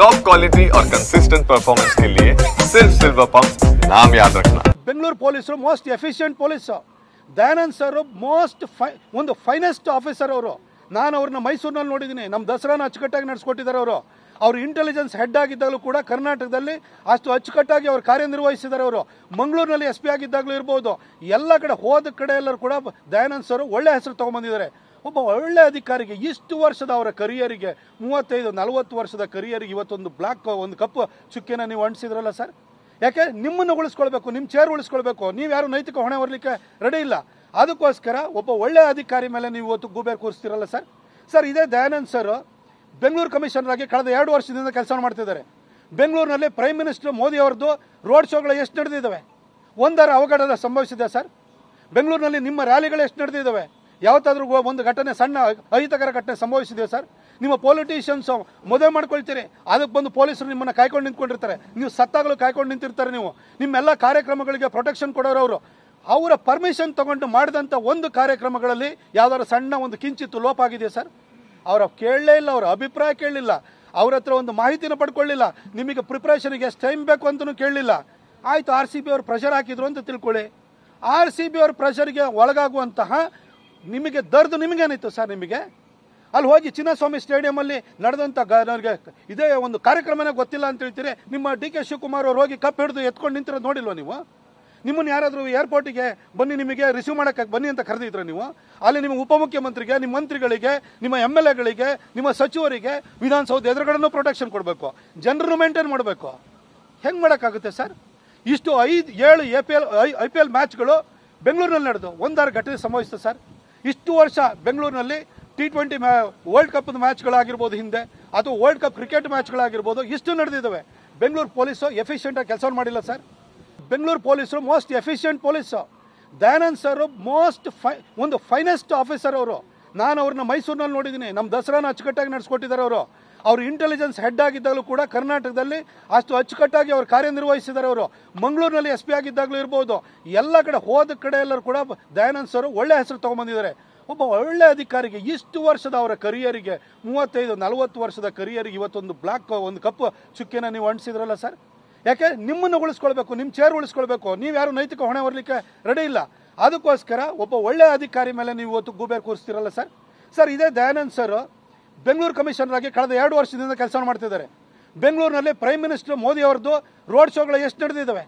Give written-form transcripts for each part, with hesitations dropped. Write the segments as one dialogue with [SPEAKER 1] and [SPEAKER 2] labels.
[SPEAKER 1] Top quality और consistent performance के लिए सिर्फ सिल्वर पंप नाम याद रखना।
[SPEAKER 2] ಬೆಂಗಳೂರು ಪೊಲೀಸರು most efficient police. Dayanand sir most ಒಂದು ಫೈನೆಸ್ಟ್ ಆಫೀಸರ್ ಅವರು. ನಾನು ಅವ್ರನ್ನ ಮೈಸೂರಿನಲ್ಲಿ ನೋಡಿದ್ದೀನಿ. ನಮ್ಮ ದಸರಾನ ಅಚ್ಚುಕಟ್ಟಾಗಿ ನಡೆಸ್ಕೊಟ್ಟಿದ್ದಾರೆ ಅವರು. ಅವರು ಇಂಟೆಲಿಜೆನ್ಸ್ ಹೆಡ್ ಆಗಿದ್ದಾಗಲೂ ಕೂಡ ಕರ್ನಾಟಕದಲ್ಲಿ ಅಷ್ಟು ಅಚ್ಚುಕಟ್ಟಾಗಿ ಅವರು ಕಾರ್ಯನಿರ್ವಹಿಸಿದ್ದಾರೆ ಅವರು. ಮಂಗಳೂರಿನಲ್ಲಿ SP ಆಗಿದ್ದಾಗಲೂ ಇರ್ಬೋದು, ಎಲ್ಲ ಕಡೆ ಹೋದ ಕಡೆ ಎಲ್ಲರೂ ಕೂಡ ದಯಾನಂದ್ ಸರ್ ಒಳ್ಳೆ ಹೆಸರು ತಗೊಂಡ್ಬಂದಿದ್ದಾರೆ. ಒಬ್ಬ ಒಳ್ಳೆ ಅಧಿಕಾರಿಗೆ ಇಷ್ಟು ವರ್ಷದ ಅವರ ಕರಿಯರಿಗೆ 35-40 ವರ್ಷದ ಕರಿಯರಿಗೆ ಇವತ್ತೊಂದು ಒಂದು ಕಪ್ಪು ಚುಕ್ಕಿನ ನೀವು ಅಂಟಿಸಿದ್ರಲ್ಲ ಸರ್. ಯಾಕೆ ನಿಮ್ಮನ್ನು ಉಳಿಸ್ಕೊಳ್ಬೇಕು, ನಿಮ್ಮ ಚೇರ್ ಉಳಿಸ್ಕೊಳ್ಬೇಕು. ನೀವು ಯಾರು ನೈತಿಕ ಹೊಣೆ ಹೊರಲಿಕ್ಕೆ ರೆಡಿ ಇಲ್ಲ. ಅದಕ್ಕೋಸ್ಕರ ಒಬ್ಬ ಒಳ್ಳೆ ಅಧಿಕಾರಿ ಮೇಲೆ ನೀವು ಇವತ್ತು ಗೂಬೇರ್ ಕೂರಿಸ್ತಿರಲ್ಲ ಸರ್. ಸರ್, ಇದೇ ದಯಾನಂದ್ ಸರ್ ಬೆಂಗಳೂರು ಕಮಿಷನರ್ ಆಗಿ ಕಳೆದ 2 ವರ್ಷದಿಂದ ಕೆಲಸ ಮಾಡ್ತಿದ್ದಾರೆ. ಬೆಂಗಳೂರಿನಲ್ಲಿ ಪ್ರೈಮ್ ಮಿನಿಸ್ಟರ್ ಮೋದಿ ಅವರದ್ದು ರೋಡ್ ಶೋಗಳು ಎಷ್ಟು ನಡೆದಿದ್ದಾವೆ? ಒಂದರ ಅವಘಡ ಸಂಭವಿಸಿದೆ ಸರ್. ಬೆಂಗಳೂರಿನಲ್ಲಿ ನಿಮ್ಮ ರ್ಯಾಲಿಗಳು ಎಷ್ಟು ನಡೆದಿದ್ದಾವೆ? ಯಾವತ್ತಾದ್ರೂ ಒಂದು ಘಟನೆ, ಸಣ್ಣ ಅಹಿತಕರ ಘಟನೆ ಸಂಭವಿಸಿದೆ ಸರ್? ನಿಮ್ಮ ಪೊಲಿಟಿಷಿಯನ್ಸ್ ಮದುವೆ ಮಾಡ್ಕೊಳ್ತೀರಿ, ಅದಕ್ಕೆ ಬಂದು ಪೊಲೀಸರು ನಿಮ್ಮನ್ನು ಕಾಯ್ಕೊಂಡು ನಿಂತ್ಕೊಂಡಿರ್ತಾರೆ. ನೀವು ಸತ್ತಾಗಲೂ ಕಾಯ್ಕೊಂಡು ನಿಂತಿರ್ತಾರೆ. ನೀವು ನಿಮ್ಮೆಲ್ಲ ಕಾರ್ಯಕ್ರಮಗಳಿಗೆ ಪ್ರೊಟೆಕ್ಷನ್ ಕೊಡೋರು ಅವರು. ಅವರ ಪರ್ಮಿಷನ್ ತಗೊಂಡು ಮಾಡಿದಂಥ ಒಂದು ಕಾರ್ಯಕ್ರಮಗಳಲ್ಲಿ ಯಾವ್ದಾದ್ರು ಸಣ್ಣ ಒಂದು ಕಿಂಚಿತ್ತು ಲೋಪ ಆಗಿದೆ ಸರ್. ಅವರ ಕೇಳಲೇ ಇಲ್ಲ, ಅವರ ಅಭಿಪ್ರಾಯ ಕೇಳಲಿಲ್ಲ, ಅವ್ರ ಹತ್ರ ಒಂದು ಮಾಹಿತಿನ ಪಡ್ಕೊಳ್ಳಿಲ್ಲ, ನಿಮಗೆ ಪ್ರಿಪ್ರೇಷನ್ಗೆ ಎಷ್ಟು ಟೈಮ್ ಬೇಕು ಅಂತಲೂ ಕೇಳಲಿಲ್ಲ. ಆಯಿತು, RCB ಅವರು ಪ್ರೆಷರ್ ಹಾಕಿದ್ರು ಅಂತ ತಿಳ್ಕೊಳ್ಳಿ. RCB ಅವ್ರ ಪ್ರೆಷರ್ಗೆ ಒಳಗಾಗುವಂತಹ ನಿಮಗೆ ದರ್ದು ನಿಮಗೇನಿತ್ತು ಸರ್? ನಿಮಗೆ ಅಲ್ಲಿ ಹೋಗಿ ಚಿನ್ನಸ್ವಾಮಿ ಸ್ಟೇಡಿಯಮಲ್ಲಿ ನಡೆದಂಥ ನನಗೆ ಇದೇ ಒಂದು ಕಾರ್ಯಕ್ರಮನೇ ಗೊತ್ತಿಲ್ಲ ಅಂತ ಹೇಳ್ತೀರಿ. ನಿಮ್ಮ DK ಶಿವಕುಮಾರ್ ಅವರು ಹೋಗಿ ಕಪ್ ಹಿಡಿದು ಎತ್ಕೊಂಡು ನಿಂತಿರೋದು ನೋಡಿಲ್ವ ನೀವು? ನಿಮ್ಮನ್ನು ಯಾರಾದರೂ ಏರ್ಪೋರ್ಟಿಗೆ ಬನ್ನಿ, ನಿಮಗೆ ರಿಸೀವ್ ಮಾಡೋಕ್ಕೆ ಬನ್ನಿ ಅಂತ ಕರೆದಿದ್ರು ನೀವು? ಅಲ್ಲಿ ನಿಮ್ಮ ಉಪಮುಖ್ಯಮಂತ್ರಿಗೆ, ನಿಮ್ಮ ಮಂತ್ರಿಗಳಿಗೆ, ನಿಮ್ಮ MLAಗಳಿಗೆ, ನಿಮ್ಮ ಸಚಿವರಿಗೆ ವಿಧಾನಸೌಧ ಎದುರುಗಡೆನೂ ಪ್ರೊಟೆಕ್ಷನ್ ಕೊಡಬೇಕು, ಜನರನ್ನು ಮೇಂಟೈನ್ ಮಾಡಬೇಕು. ಹೆಂಗೆ ಮಾಡೋಕ್ಕಾಗುತ್ತೆ ಸರ್? ಇಷ್ಟು 5-7 IPL ಮ್ಯಾಚ್ಗಳು ಬೆಂಗಳೂರಿನಲ್ಲಿ ನಡೆದು ಒಂದಾರು ಘಟನೆ ಸಂಭವಿಸಿದೆ ಸರ್. ಇಷ್ಟು ವರ್ಷ ಬೆಂಗಳೂರಿನಲ್ಲಿ T20 ವರ್ಲ್ಡ್ ಕಪ್ ಮ್ಯಾಚ್ಗಳಾಗಿರ್ಬೋದು, ಹಿಂದೆ ಅಥವಾ ವರ್ಲ್ಡ್ ಕಪ್ ಕ್ರಿಕೆಟ್ ಮ್ಯಾಚ್ಗಳಾಗಿರ್ಬೋದು, ಇಷ್ಟು ನಡೆದಿದ್ದಾವೆ. ಬೆಂಗಳೂರು ಪೊಲೀಸು ಎಫಿಷಿಯೆಂಟಾಗಿ ಕೆಲಸ ಮಾಡಿಲ್ಲ ಸರ್. ಬೆಂಗಳೂರು ಪೊಲೀಸರು most efficient police. Dayanand sir ಒಂದು ಫೈನೆಸ್ಟ್ ಆಫೀಸರ್ ಅವರು. ನಾನು ಅವ್ರನ್ನ ಮೈಸೂರಿನಲ್ಲಿ ನೋಡಿದ್ದೀನಿ. ನಮ್ಮ ದಸರಾನ ಅಚ್ಚುಕಟ್ಟಾಗಿ ನಡೆಸ್ಕೊಟ್ಟಿದ್ದಾರೆ ಅವರು. ಅವರು ಇಂಟೆಲಿಜೆನ್ಸ್ ಹೆಡ್ ಆಗಿದ್ದಾಗಲೂ ಕೂಡ ಕರ್ನಾಟಕದಲ್ಲಿ ಅಷ್ಟು ಅಚ್ಚುಕಟ್ಟಾಗಿ ಅವರು ಕಾರ್ಯನಿರ್ವಹಿಸಿದ್ದಾರೆ ಅವರು. ಮಂಗಳೂರಿನಲ್ಲಿ SP ಆಗಿದ್ದಾಗಲೂ ಇರ್ಬೋದು, ಎಲ್ಲ ಕಡೆ ಹೋದ ಕಡೆ ಎಲ್ಲರೂ ಕೂಡ ದಯಾನಂದ್ ಸರ್ ಒಳ್ಳೆ ಹೆಸರು ತಗೊಂಡ್ಬಂದಿದ್ದಾರೆ. ಒಬ್ಬ ಒಳ್ಳೆ ಅಧಿಕಾರಿಗೆ ಇಷ್ಟು ವರ್ಷದ ಅವರ ಕರಿಯರಿಗೆ 35-40 ವರ್ಷದ ಕರಿಯರಿಗೆ ಇವತ್ತೊಂದು ಒಂದು ಕಪ್ಪು ಚುಕ್ಕಿನ ನೀವು ಅಂಟಿಸಿದ್ರಲ್ಲ ಸರ್. ಯಾಕೆ ನಿಮ್ಮನ್ನು ಉಳಿಸ್ಕೊಳ್ಬೇಕು, ನಿಮ್ಮ ಚೇರ್ ಉಳಿಸ್ಕೊಳ್ಬೇಕು. ನೀವು ಯಾರು ನೈತಿಕ ಹೊಣೆ ಹೊರಲಿಕ್ಕೆ ರೆಡಿ ಇಲ್ಲ. ಅದಕ್ಕೋಸ್ಕರ ಒಬ್ಬ ಒಳ್ಳೆ ಅಧಿಕಾರಿ ಮೇಲೆ ನೀವು ಇವತ್ತು ಗೂಬೇರ್ ಕೂರಿಸ್ತಿರಲ್ಲ ಸರ್. ಸರ್, ಇದೇ ದಯಾನಂದ್ ಸರ್ ಬೆಂಗಳೂರು ಕಮಿಷನರ್ ಆಗಿ ಕಳೆದ 2 ವರ್ಷದಿಂದ ಕೆಲಸ ಮಾಡ್ತಿದ್ದಾರೆ. ಬೆಂಗಳೂರಿನಲ್ಲಿ ಪ್ರೈಮ್ ಮಿನಿಸ್ಟರ್ ಮೋದಿ ಅವರದ್ದು ರೋಡ್ ಶೋಗಳು ಎಷ್ಟು ನಡೆದಿದ್ದಾವೆ?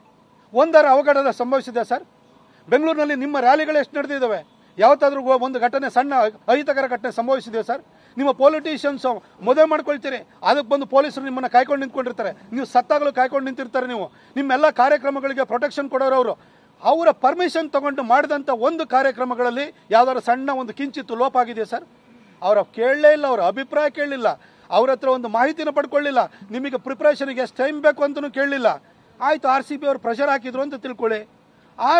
[SPEAKER 2] ಒಂದರ ಅವಘಡ ಸಂಭವಿಸಿದೆ ಸರ್. ಬೆಂಗಳೂರಿನಲ್ಲಿ ನಿಮ್ಮ ರ್ಯಾಲಿಗಳು ಎಷ್ಟು ನಡೆದಿದ್ದಾವೆ? ಯಾವತ್ತಾದ್ರೂ ಒಂದು ಘಟನೆ, ಸಣ್ಣ ಅಹಿತಕರ ಘಟನೆ ಸಂಭವಿಸಿದೆ ಸರ್? ನಿಮ್ಮ ಪೊಲಿಟಿಷಿಯನ್ಸ್ ಮದುವೆ ಮಾಡ್ಕೊಳ್ತೀರಿ, ಅದಕ್ಕೆ ಬಂದು ಪೊಲೀಸರು ನಿಮ್ಮನ್ನು ಕಾಯ್ಕೊಂಡು ನಿಂತ್ಕೊಂಡಿರ್ತಾರೆ. ನೀವು ಸತ್ತಾಗಲೂ ಕಾಯ್ಕೊಂಡು ನಿಂತಿರ್ತಾರೆ. ನೀವು ನಿಮ್ಮೆಲ್ಲ ಕಾರ್ಯಕ್ರಮಗಳಿಗೆ ಪ್ರೊಟೆಕ್ಷನ್ ಕೊಡೋರು ಅವರು. ಅವರ ಪರ್ಮಿಷನ್ ತಗೊಂಡು ಮಾಡಿದಂಥ ಒಂದು ಕಾರ್ಯಕ್ರಮಗಳಲ್ಲಿ ಯಾವ್ದಾದ್ರು ಸಣ್ಣ ಒಂದು ಕಿಂಚಿತ್ತು ಲೋಪ ಆಗಿದೆ ಸರ್. ಅವರ ಕೇಳಲೇ ಇಲ್ಲ, ಅವರ ಅಭಿಪ್ರಾಯ ಕೇಳಲಿಲ್ಲ, ಅವ್ರ ಹತ್ರ ಒಂದು ಮಾಹಿತಿನ ಪಡ್ಕೊಳ್ಳಿಲ್ಲ, ನಿಮಗೆ ಪ್ರಿಪ್ರೇಷನ್ಗೆ ಎಷ್ಟು ಟೈಮ್ ಬೇಕು ಅಂತಲೂ ಕೇಳಲಿಲ್ಲ. ಆಯಿತು, RCB ಅವರು ಪ್ರೆಷರ್ ಹಾಕಿದ್ರು ಅಂತ ತಿಳ್ಕೊಳ್ಳಿ.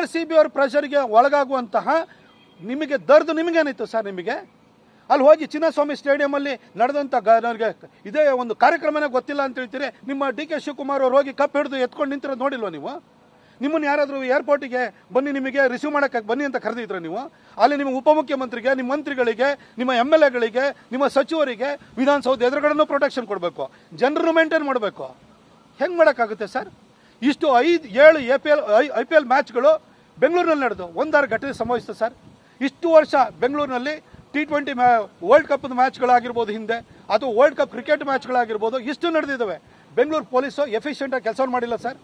[SPEAKER 2] RCB ಅವ್ರ ಪ್ರೆಷರ್ಗೆ ಒಳಗಾಗುವಂತಹ ನಿಮಗೆ ದರ್ದು ನಿಮಗೇನಿತ್ತು ಸರ್? ನಿಮಗೆ ಅಲ್ಲಿ ಹೋಗಿ ಚಿನ್ನಸ್ವಾಮಿ ಸ್ಟೇಡಿಯಮಲ್ಲಿ ನಡೆದಂಥ ನನಗೆ ಇದೇ ಒಂದು ಕಾರ್ಯಕ್ರಮನೇ ಗೊತ್ತಿಲ್ಲ ಅಂತ ಹೇಳ್ತೀರಿ. ನಿಮ್ಮ DK ಶಿವಕುಮಾರ್ ಅವರು ಹೋಗಿ ಕಪ್ ಹಿಡಿದು ಎತ್ಕೊಂಡು ನಿಂತಿರೋದು ನೋಡಿಲ್ವ ನೀವು? ನಿಮ್ಮನ್ನು ಯಾರಾದರೂ ಏರ್ಪೋರ್ಟಿಗೆ ಬನ್ನಿ, ನಿಮಗೆ ರಿಸೀವ್ ಮಾಡೋಕ್ಕೆ ಬನ್ನಿ ಅಂತ ಕರೆದಿದ್ರು ನೀವು? ಅಲ್ಲಿ ನಿಮ್ಮ ಉಪಮುಖ್ಯಮಂತ್ರಿಗೆ, ನಿಮ್ಮ ಮಂತ್ರಿಗಳಿಗೆ, ನಿಮ್ಮ MLAಗಳಿಗೆ, ನಿಮ್ಮ ಸಚಿವರಿಗೆ ವಿಧಾನಸೌಧ ಎದುರುಗಡೆನೂ ಪ್ರೊಟೆಕ್ಷನ್ ಕೊಡಬೇಕು, ಜನರನ್ನು ಮೇಂಟೈನ್ ಮಾಡಬೇಕು. ಹೆಂಗೆ ಮಾಡೋಕ್ಕಾಗುತ್ತೆ ಸರ್? ಇಷ್ಟು 5-7 IPL ಮ್ಯಾಚ್ಗಳು ಬೆಂಗಳೂರಿನಲ್ಲಿ ನಡೆದು ಒಂದಾರು ಘಟನೆ ಸಂಭವಿಸಿದೆ ಸರ್. ಇಷ್ಟು ವರ್ಷ ಬೆಂಗಳೂರಿನಲ್ಲಿ T20 ವರ್ಲ್ಡ್ ಕಪ್ ಮ್ಯಾಚ್ಗಳಾಗಿರ್ಬೋದು, ಹಿಂದೆ ಅಥವಾ ವರ್ಲ್ಡ್ ಕಪ್ ಕ್ರಿಕೆಟ್ ಮ್ಯಾಚ್ಗಳಾಗಿರ್ಬೋದು, ಇಷ್ಟು ನಡೆದಿದ್ದಾವೆ. ಬೆಂಗಳೂರು ಪೊಲೀಸು ಎಫಿಷಿಯೆಂಟಾಗಿ ಕೆಲಸ ಮಾಡಿಲ್ಲ ಸರ್.